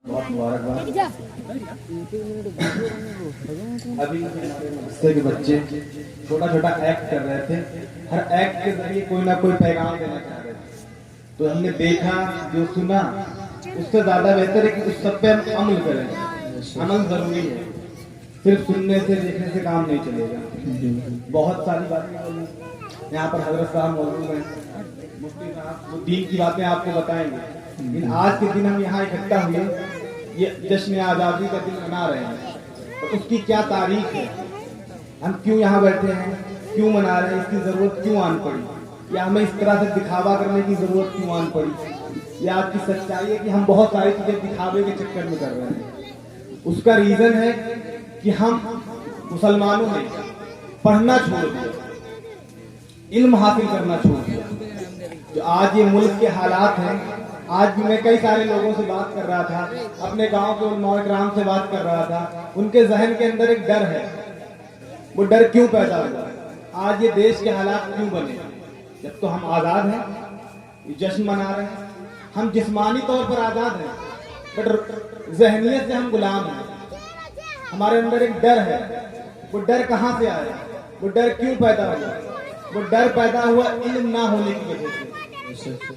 बहुत मुबारकबाद। अभी मदरसे के बच्चे छोटा छोटा एक्ट कर रहे थे, हर एक्ट के जरिए कोई ना कोई पैगाम देना चाह रहे थे। तो हमने देखा, जो सुना, उससे ज्यादा बेहतर है कि उस सब पे हम अमल करें। अमल जरूरी है, सिर्फ सुनने से देखने से काम नहीं चलेगा। बहुत सारी बातें यहाँ पर हजरत साहब मौजूद हैं, मुफ्ती साहब, वो दीन की बातें आपको बताएंगे। लेकिन आज के दिन हम यहाँ इकट्ठा हुए, ये जश्न आज़ादी का दिन मना रहे हैं, तो उसकी क्या तारीख है, हम क्यों यहाँ बैठे हैं, क्यों मना रहे हैं, इसकी जरूरत क्यों आन पड़ी, या हमें इस तरह से दिखावा करने की जरूरत क्यों आन पड़ी, या आपकी सच्चाई है कि हम बहुत सारी चीजें दिखावे के चक्कर में कर रहे हैं। उसका रीजन है कि हम मुसलमानों ने पढ़ना छोड़ दिया, इल्म हासिल करना छोड़ दिया। जो आज ये मुल्क के हालात हैं, आज भी मैं कई सारे लोगों से बात कर रहा था, अपने गांव के उलमा इकराम से बात कर रहा था, उनके जहन के अंदर एक डर है। वो डर क्यों पैदा हुआ, आज ये देश के हालात क्यों बने? जब तो हम आजाद हैं, जश्न मना रहे हैं, हम जिस्मानी तौर पर आजाद हैं, बट जहनियत से हम गुलाम हैं। हमारे अंदर एक डर है। वो डर कहाँ से आया, वो डर क्यों पैदा हुआ? वो डर पैदा हुआ इल्म ना होने की वजह से।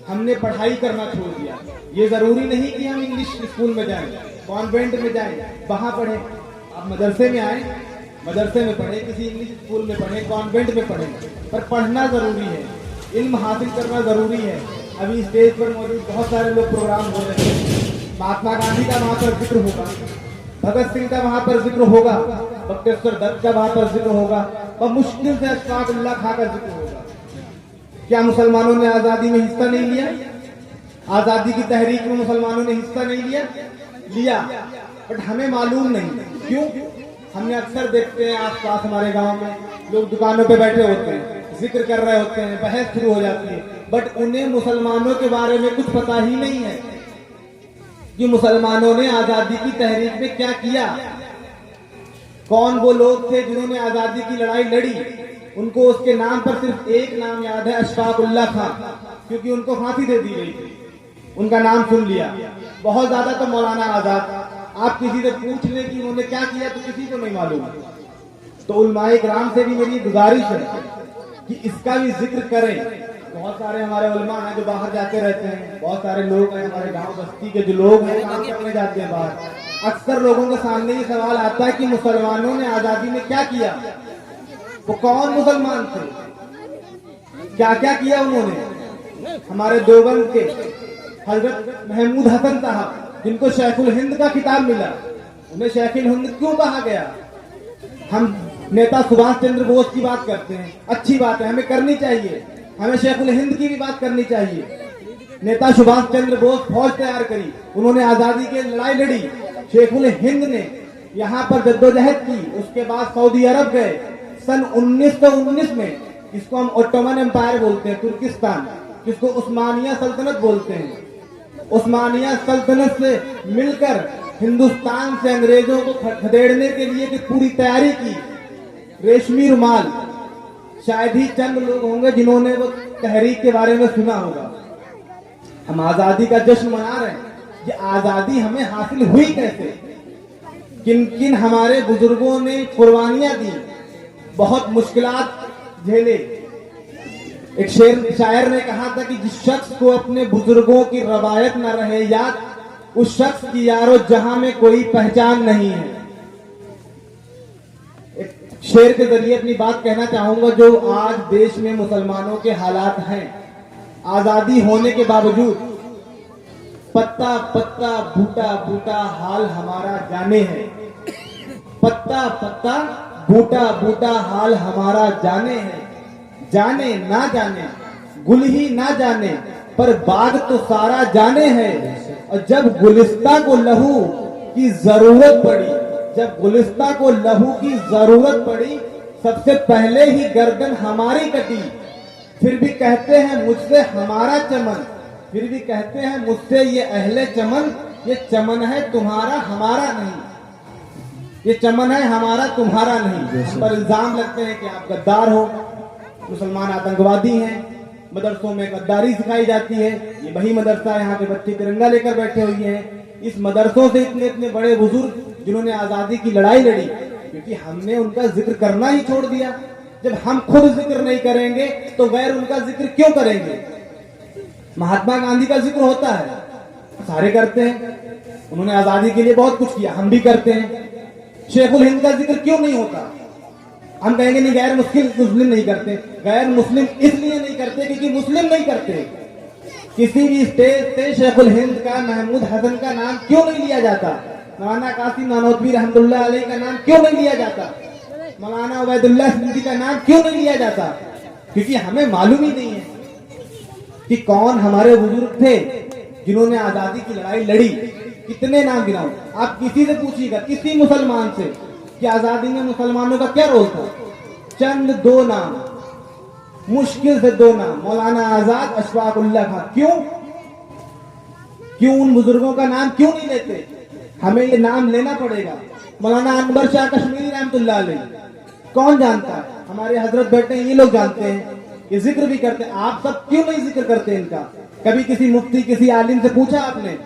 हमने पढ़ाई करना छोड़ दिया। ये जरूरी नहीं कि हम इंग्लिश स्कूल में जाएं, कॉन्वेंट में जाएं, वहां पढ़ें। आप मदरसे में आए, मदरसे में पढ़े, किसी इंग्लिश स्कूल में पढ़े, कॉन्वेंट में पढ़े, पर पढ़ना जरूरी है, इल्म हासिल करना जरूरी है। अभी स्टेज पर मौजूद बहुत सारे लोग प्रोग्राम हो रहे हैं, महात्मा गांधी का वहां पर जिक्र होगा, भगत सिंह का वहां पर जिक्र होगा, बख्तियार दत्त का वहां पर जिक्र होगा, और मुश्किल से अशफाकुल्लाह खां का जिक्र होगा। क्या मुसलमानों ने आजादी में हिस्सा नहीं लिया? आजादी की तहरीक में मुसलमानों ने हिस्सा नहीं लिया, बट हमें मालूम नहीं। क्यों? हमने अक्सर देखते हैं आसपास हमारे गांव में लोग दुकानों पे बैठे होते हैं, जिक्र कर रहे होते हैं, बहस शुरू हो जाती है, बट उन्हें मुसलमानों के बारे में कुछ पता ही नहीं है कि मुसलमानों ने आजादी की तहरीक में क्या किया। कौन वो लोग थे जिन्होंने आजादी की लड़ाई लड़ी? उनको उसके नाम पर सिर्फ एक नाम याद है, अशफाकुल्लाह खां, क्योंकि उनको फांसी दे दी गई थी, उनका नाम सुन लिया। बहुत ज्यादा तो मौलाना आजाद। आप किसी से पूछ लें कि उन्होंने क्या किया तो किसी को नहीं मालूम। तो उलमाए किराम से भी मेरी गुजारिश है कि इसका भी जिक्र करें। बहुत सारे हमारे उलमा हैं जो बाहर जाते रहते हैं, बहुत सारे लोग हैं हमारे गांव बस्ती के जो लोग हैं काम करने जाते हैं बाहर। अक्सर लोगों के सामने ये सवाल आता है कि मुसलमानों ने आजादी में क्या किया, वो कौन मुसलमान थे, क्या क्या किया उन्होंने। हमारे देवबंद के हजरत महमूद हसन साहब, जिनको शेखुल हिंद का खिताब मिला, उन्हें शेखुल हिंद क्यों कहा गया? हम नेता सुभाष चंद्र बोस की बात करते हैं, अच्छी बात है, हमें करनी चाहिए, हमें शेखुल हिंद की भी बात करनी चाहिए। नेता सुभाष चंद्र बोस फौज तैयार करी, उन्होंने आजादी की लड़ाई लड़ी, शेखुल हिंद ने यहाँ पर जद्दोजहद की, उसके बाद सऊदी अरब गए सन 1919 में, जिसको हम ओटोमन एम्पायर बोलते हैं, तुर्किस्तान, जिसको उस्मानिया सल्तनत बोलते हैं। उस्मानिया सल्तनत से मिलकर हिंदुस्तान से अंग्रेजों को खदेड़ने के लिए की पूरी तैयारी की। रेशमी रुमाल, शायद ही चंद लोग होंगे जिन्होंने वो तहरीक के बारे में सुना होगा। हम आजादी का जश्न मना रहे हैं। ये आजादी हमें हासिल हुई कैसे? किन किन हमारे बुजुर्गों ने कुर्बानियां दी, बहुत मुश्किलात झेले। एक शायर ने कहा था कि जिस शख्स को अपने बुजुर्गों की रवायत न रहे याद, उस शख्स की यारो जहां में कोई पहचान नहीं है। एक शेर के जरिए अपनी बात कहना चाहूंगा। जो आज देश में मुसलमानों के हालात हैं, आजादी होने के बावजूद पत्ता पत्ता बूटा बूटा हाल हमारा जाने है, पत्ता पत्ता बूटा बूटा हाल हमारा जाने है। जाने ना जाने, गुल ही ना जाने, पर बाग तो सारा जाने है। और जब गुलिस्ता को लहू की जरूरत पड़ी, जब गुलिस्ता को लहू की जरूरत पड़ी, सबसे पहले ही गर्दन हमारी कटी। फिर भी कहते हैं मुझसे हमारा चमन, फिर भी कहते हैं मुझसे ये अहले चमन, ये चमन है तुम्हारा हमारा नहीं, ये चमन है हमारा तुम्हारा नहीं। पर इल्जाम लगते हैं कि आप गद्दार हो, मुसलमान आतंकवादी हैं, मदरसों में गद्दारी सिखाई जाती है। ये वही मदरसा, यहाँ के बच्चे तिरंगा लेकर बैठे हुए हैं, इस मदरसों से इतने इतने बड़े बुजुर्ग जिन्होंने आजादी की लड़ाई लड़ी, क्योंकि हमने उनका जिक्र करना ही छोड़ दिया। जब हम खुद जिक्र नहीं करेंगे तो गैर उनका जिक्र क्यों करेंगे? महात्मा गांधी का जिक्र होता है, सारे करते हैं, उन्होंने आजादी के लिए बहुत कुछ किया, हम भी करते हैं। शेखुल हिंद का जिक्र क्यों नहीं होता? हम कहेंगे नहीं, गैर मुस्लिम नहीं करते। गैर मुस्लिम इसलिए नहीं करते क्योंकि मुस्लिम नहीं करते। किसी भी स्टेज से शेखुल हिंद का, महमूद हसन का नाम क्यों नहीं लिया जाता? मौलाना कासिम नानोतवी रहमतुल्लाह अलैह का नाम क्यों नहीं लिया जाता? मौलाना उबैदुल्लाह सिंधी का नाम क्यों नहीं लिया जाता? क्योंकि हमें मालूम ही नहीं है कि कौन हमारे बुजुर्ग थे जिन्होंने आजादी की लड़ाई लड़ी। कितने नाम गिनाओ, आप किसी से पूछिएगा, किसी मुसलमान से, कि आजादी में मुसलमानों का क्या रोल था? चंद 2 नाम, मुश्किल से 2 नाम, मौलाना आजाद, अशफाक उल्लाह खां। क्यों उन बुजुर्गों का नाम क्यों नहीं लेते? हमें ये नाम लेना पड़ेगा। मौलाना अनवर शाह कश्मीरी रहमतुल्लाह अलैह, कौन जानता है? हमारे हजरत बैठे हैं, ये लोग जानते हैं, ये जिक्र भी करते हैं। आप सब क्यों नहीं जिक्र करते इनका? कभी किसी मुफ्ती, किसी आलिम से पूछा आपने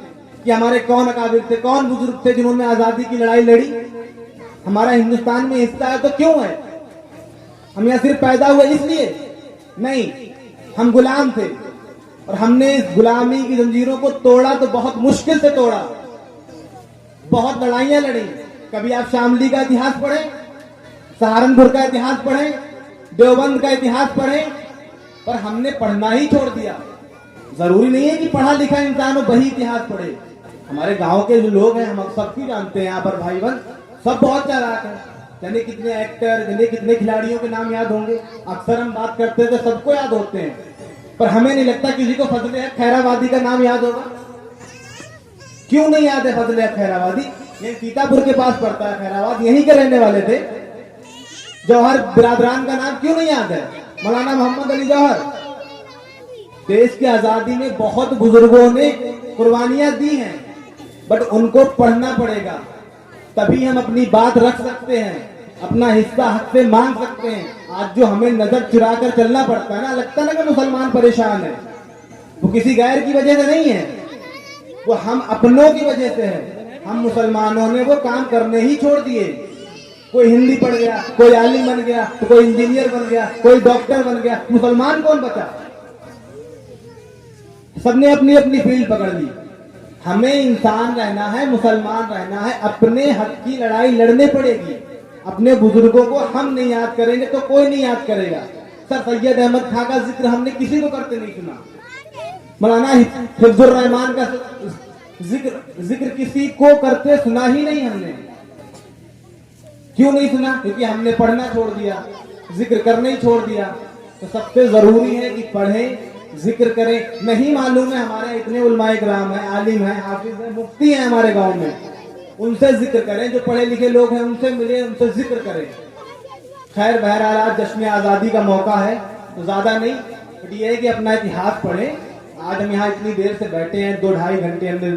कि हमारे कौन अकाबिर थे, कौन बुजुर्ग थे जिन्होंने आजादी की लड़ाई लड़ी? हमारा हिंदुस्तान में हिस्सा है तो क्यों है? हम यहाँ सिर्फ पैदा हुए इसलिए नहीं, हम गुलाम थे और हमने इस गुलामी की जंजीरों को तोड़ा तो बहुत मुश्किल से तोड़ा, बहुत लड़ाइयां लड़ी। कभी आप शामली का इतिहास पढ़ें, सहारनपुर का इतिहास पढ़ें, देवबंद का इतिहास पढ़ें, पर हमने पढ़ना ही छोड़ दिया। जरूरी नहीं है कि पढ़ा लिखा इंसान हो वही इतिहास पढ़े। हमारे गांव के जो लोग हैं, हम सबकी जानते हैं यहाँ पर भाई बहन, सब बहुत चालाक है। जाने कितने एक्टर, जाने कितने खिलाड़ियों के नाम याद होंगे। अक्सर हम बात करते हैं तो सबको याद होते हैं, पर हमें नहीं लगता किसी को फजले हक खैराबादी का नाम याद होगा। क्यों नहीं याद है फजले हक खैराबादी? ये सीतापुर के पास पड़ता है खैराबाद, यहीं के रहने वाले थे। जौहर बिरादरान का नाम क्यों नहीं याद है? मौलाना मोहम्मद अली जौहर। देश की आजादी में बहुत बुजुर्गों ने कुर्बानियां दी हैं, बट उनको पढ़ना पड़ेगा, तभी हम अपनी बात रख सकते हैं, अपना हिस्सा हक से मांग सकते हैं। आज जो हमें नजर चुरा कर चलना पड़ता है ना, लगता ना कि मुसलमान परेशान है, वो किसी गैर की वजह से नहीं है, वो हम अपनों की वजह से है। हम मुसलमानों ने वो काम करने ही छोड़ दिए। कोई हिंदी पढ़ गया, कोई आलिम बन गया, तो कोई इंजीनियर बन गया, कोई डॉक्टर बन गया, मुसलमान कौन बचा? सबने अपनी अपनी फील्ड पकड़ ली। हमें इंसान रहना है, मुसलमान रहना है, अपने हक की लड़ाई लड़नी पड़ेगी। अपने बुजुर्गों को हम नहीं याद करेंगे तो कोई नहीं याद करेगा। सर सैयद अहमद खां का जिक्र हमने किसी को करते नहीं सुना। मौलाना हिफ्जुर रहमान का जिक्र किसी को करते सुना ही नहीं हमने। क्यों नहीं सुना? क्योंकि हमने पढ़ना छोड़ दिया, जिक्र करना ही छोड़ दिया। तो सबसे जरूरी है कि पढ़ें, जिक्र करें। नहीं मालूम है, हमारे इतने उलमाए किराम हैं, आलिम हैं, हाफिज हैं, मुफ्ती हैं हमारे गांव में, उनसे जिक्र करें। जो पढ़े लिखे लोग हैं उनसे मिले, उनसे जिक्र करें। खैर बहरहाल आज जश्न आजादी का मौका है तो ज्यादा नहीं, बट ये है कि अपना इतिहास पढ़ें। आज हम यहाँ इतनी देर से बैठे हैं, 2-2.5 घंटे हमने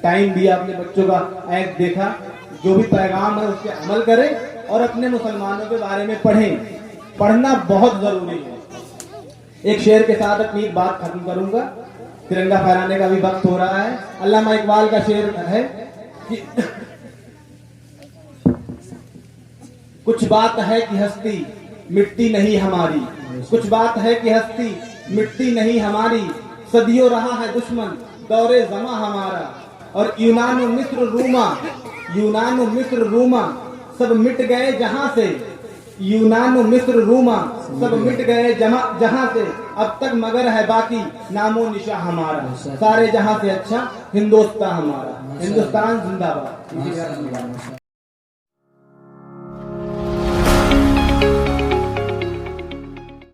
टाइम दिया, अपने बच्चों का ऐप देखा, जो भी पैगाम है उस पर अमल करें और अपने मुसलमानों के बारे में पढ़ें। पढ़ना बहुत जरूरी है। एक शेर के साथ अपनी बात खत्म करूंगा। तिरंगा फहराने का भी वक्त हो रहा है। अल्लामा इकबाल का शेर है कि कुछ बात है कि हस्ती मिट्टी नहीं हमारी, कुछ बात है कि हस्ती मिट्टी नहीं हमारी, सदियों रहा है दुश्मन दौरे जमा हमारा। और यूनान मिस्र रूमा सब मिट गए जहां से, यूनान मिस्र रूमा सब मिट गए जहां से, अब तक मगर है बाकी नामो निशा हमारा। सारे जहां से अच्छा हिंदुस्तान हमारा। हिंदुस्तान जिंदाबाद।